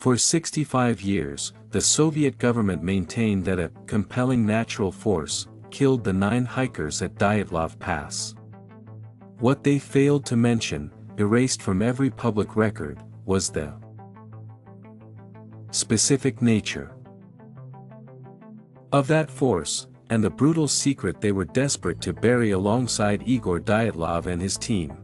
For 65 years, the Soviet government maintained that a compelling natural force killed the 9 hikers at Dyatlov Pass. What they failed to mention, erased from every public record, was the specific nature of that force, and the brutal secret they were desperate to bury alongside Igor Dyatlov and his team.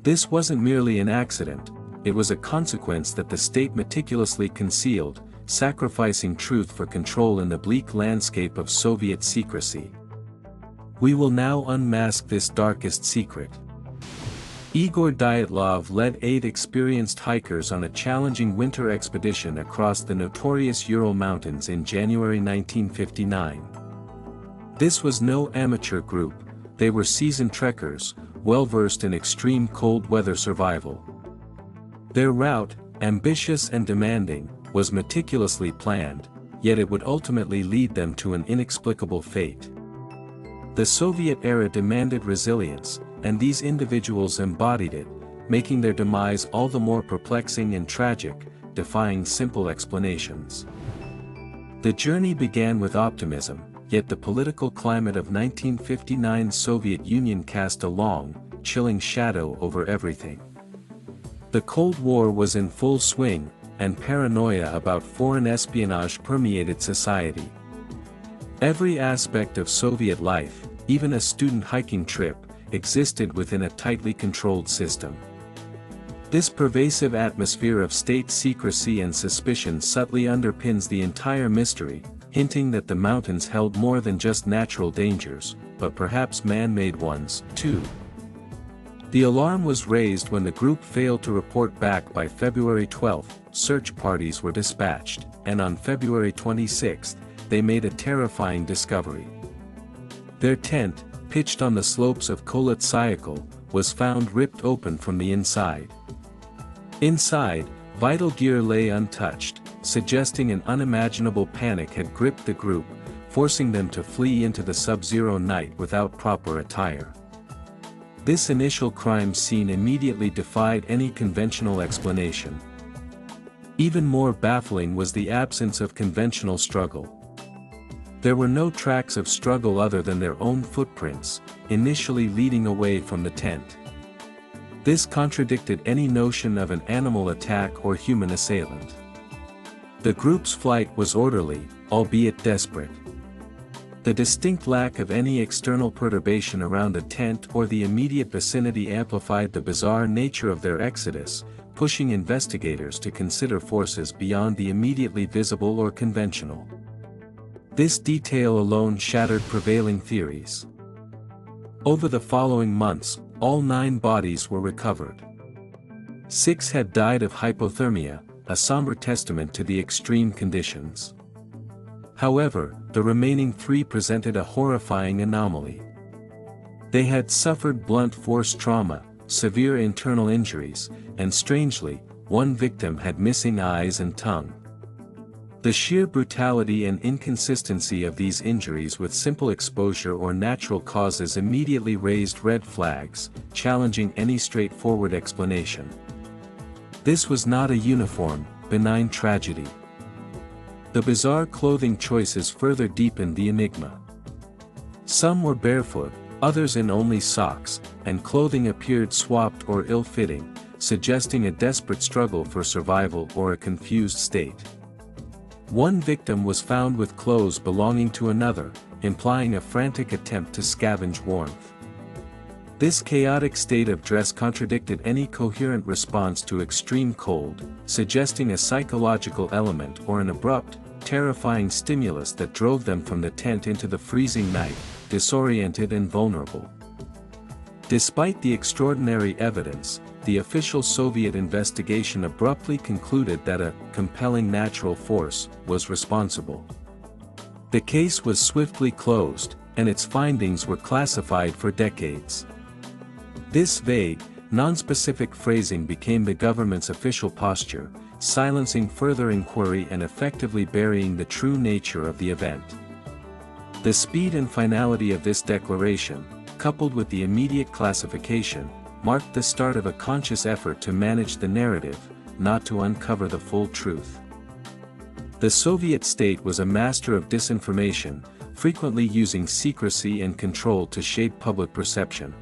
This wasn't merely an accident, it was a consequence that the state meticulously concealed, sacrificing truth for control in the bleak landscape of Soviet secrecy. We will now unmask this darkest secret. Igor Dyatlov led 8 experienced hikers on a challenging winter expedition across the notorious Ural Mountains in January 1959. This was no amateur group, they were seasoned trekkers, well-versed in extreme cold weather survival. Their route, ambitious and demanding, was meticulously planned, yet it would ultimately lead them to an inexplicable fate. The Soviet era demanded resilience, and these individuals embodied it, making their demise all the more perplexing and tragic, defying simple explanations. The journey began with optimism, yet the political climate of 1959's Soviet Union cast a long, chilling shadow over everything. The Cold War was in full swing, and paranoia about foreign espionage permeated society. Every aspect of Soviet life, even a student hiking trip, existed within a tightly controlled system. This pervasive atmosphere of state secrecy and suspicion subtly underpins the entire mystery, hinting that the mountains held more than just natural dangers, but perhaps man-made ones, too. The alarm was raised when the group failed to report back by February 12. Search parties were dispatched, and on February 26, they made a terrifying discovery. Their tent, pitched on the slopes of Kholat Syakhl, was found ripped open from the inside. Inside, vital gear lay untouched, suggesting an unimaginable panic had gripped the group, forcing them to flee into the sub-zero night without proper attire. This initial crime scene immediately defied any conventional explanation. Even more baffling was the absence of conventional struggle. There were no tracks of struggle other than their own footprints, initially leading away from the tent. This contradicted any notion of an animal attack or human assailant. The group's flight was orderly, albeit desperate. The distinct lack of any external perturbation around the tent or the immediate vicinity amplified the bizarre nature of their exodus, pushing investigators to consider forces beyond the immediately visible or conventional. This detail alone shattered prevailing theories. Over the following months, all 9 bodies were recovered. 6 had died of hypothermia, a somber testament to the extreme conditions. However, the remaining 3 presented a horrifying anomaly. They had suffered blunt force trauma, severe internal injuries, and strangely, one victim had missing eyes and tongue. The sheer brutality and inconsistency of these injuries with simple exposure or natural causes immediately raised red flags, challenging any straightforward explanation. This was not a uniform, benign tragedy. The bizarre clothing choices further deepened the enigma. Some were barefoot, others in only socks, and clothing appeared swapped or ill-fitting, suggesting a desperate struggle for survival or a confused state. One victim was found with clothes belonging to another, implying a frantic attempt to scavenge warmth. This chaotic state of dress contradicted any coherent response to extreme cold, suggesting a psychological element or an abrupt, terrifying stimulus that drove them from the tent into the freezing night, disoriented and vulnerable. Despite the extraordinary evidence, the official Soviet investigation abruptly concluded that a compelling natural force was responsible. The case was swiftly closed, and its findings were classified for decades. This vague, nonspecific phrasing became the government's official posture, silencing further inquiry and effectively burying the true nature of the event. The speed and finality of this declaration, coupled with the immediate classification, marked the start of a conscious effort to manage the narrative, not to uncover the full truth. The Soviet state was a master of disinformation, frequently using secrecy and control to shape public perception.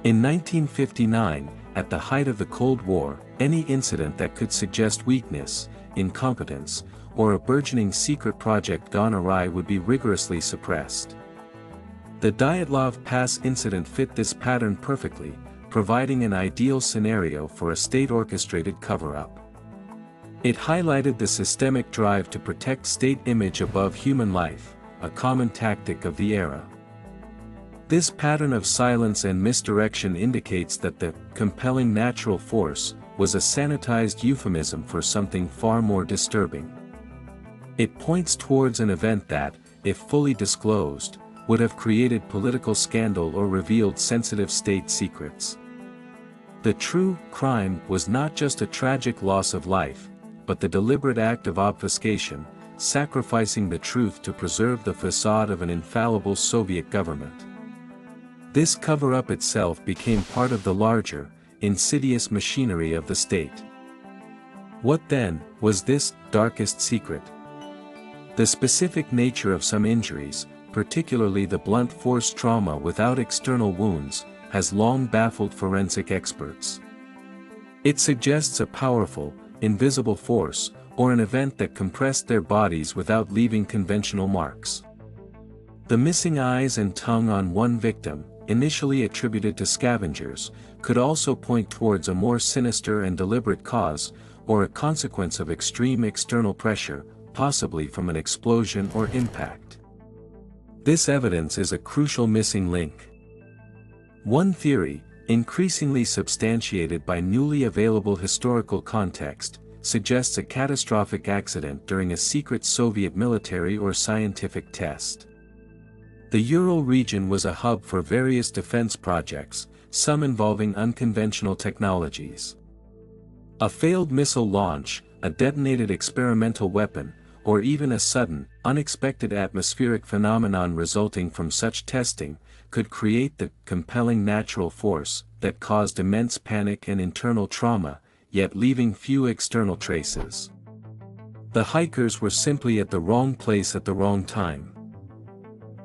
In 1959, at the height of the Cold War, any incident that could suggest weakness, incompetence, or a burgeoning secret project gone awry would be rigorously suppressed. The Dyatlov Pass incident fit this pattern perfectly, providing an ideal scenario for a state-orchestrated cover-up. It highlighted the systemic drive to protect state image above human life, a common tactic of the era. This pattern of silence and misdirection indicates that the compelling natural force was a sanitized euphemism for something far more disturbing. It points towards an event that, if fully disclosed, would have created political scandal or revealed sensitive state secrets. The true crime was not just a tragic loss of life, but the deliberate act of obfuscation, sacrificing the truth to preserve the facade of an infallible Soviet government. This cover-up itself became part of the larger, insidious machinery of the state. What then was this darkest secret? The specific nature of some injuries, particularly the blunt force trauma without external wounds, has long baffled forensic experts. It suggests a powerful, invisible force, or an event that compressed their bodies without leaving conventional marks. The missing eyes and tongue on one victim, initially attributed to scavengers, could also point towards a more sinister and deliberate cause, or a consequence of extreme external pressure, possibly from an explosion or impact. This evidence is a crucial missing link. One theory, increasingly substantiated by newly available historical context, suggests a catastrophic accident during a secret Soviet military or scientific test. The Ural region was a hub for various defense projects, some involving unconventional technologies. A failed missile launch, a detonated experimental weapon, or even a sudden, unexpected atmospheric phenomenon resulting from such testing, could create the compelling natural force that caused immense panic and internal trauma, yet leaving few external traces. The hikers were simply at the wrong place at the wrong time.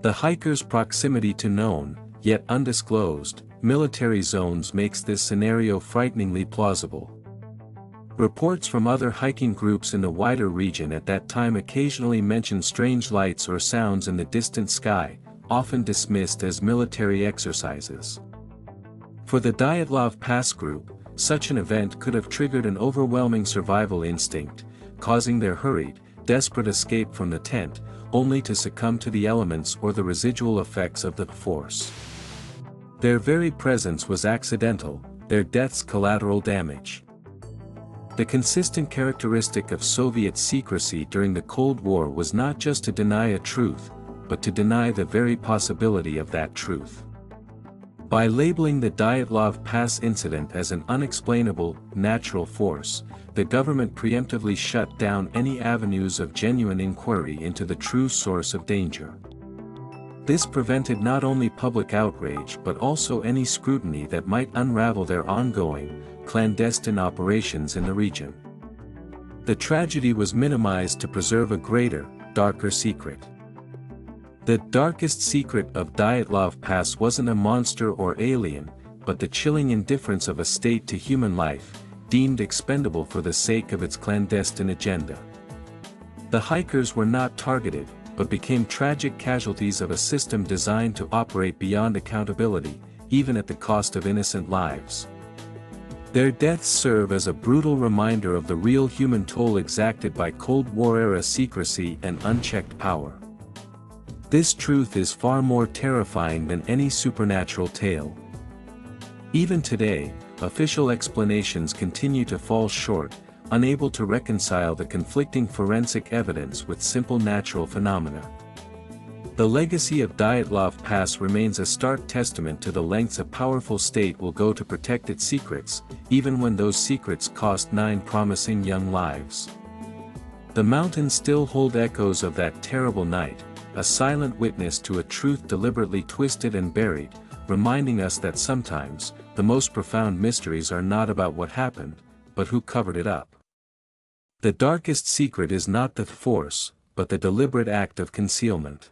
The hikers' proximity to known, yet undisclosed, military zones makes this scenario frighteningly plausible. Reports from other hiking groups in the wider region at that time occasionally mention strange lights or sounds in the distant sky, often dismissed as military exercises. For the Dyatlov Pass group, such an event could have triggered an overwhelming survival instinct, causing their hurried, desperate escape from the tent, only to succumb to the elements or the residual effects of the force. Their very presence was accidental, their deaths collateral damage. The consistent characteristic of Soviet secrecy during the Cold War was not just to deny a truth, but to deny the very possibility of that truth. By labeling the Dyatlov Pass incident as an unexplainable, natural force, the government preemptively shut down any avenues of genuine inquiry into the true source of danger. This prevented not only public outrage but also any scrutiny that might unravel their ongoing, clandestine operations in the region. The tragedy was minimized to preserve a greater, darker secret. The darkest secret of Dyatlov Pass wasn't a monster or alien, but the chilling indifference of a state to human life, deemed expendable for the sake of its clandestine agenda. The hikers were not targeted, but became tragic casualties of a system designed to operate beyond accountability, even at the cost of innocent lives. Their deaths serve as a brutal reminder of the real human toll exacted by Cold War-era secrecy and unchecked power. This truth is far more terrifying than any supernatural tale. Even today, official explanations continue to fall short, unable to reconcile the conflicting forensic evidence with simple natural phenomena. The legacy of Dyatlov Pass remains a stark testament to the lengths a powerful state will go to protect its secrets, even when those secrets cost 9 promising young lives. The mountains still hold echoes of that terrible night, a silent witness to a truth deliberately twisted and buried, reminding us that sometimes, the most profound mysteries are not about what happened, but but who covered it up. The darkest secret is not the force, but the deliberate act of concealment.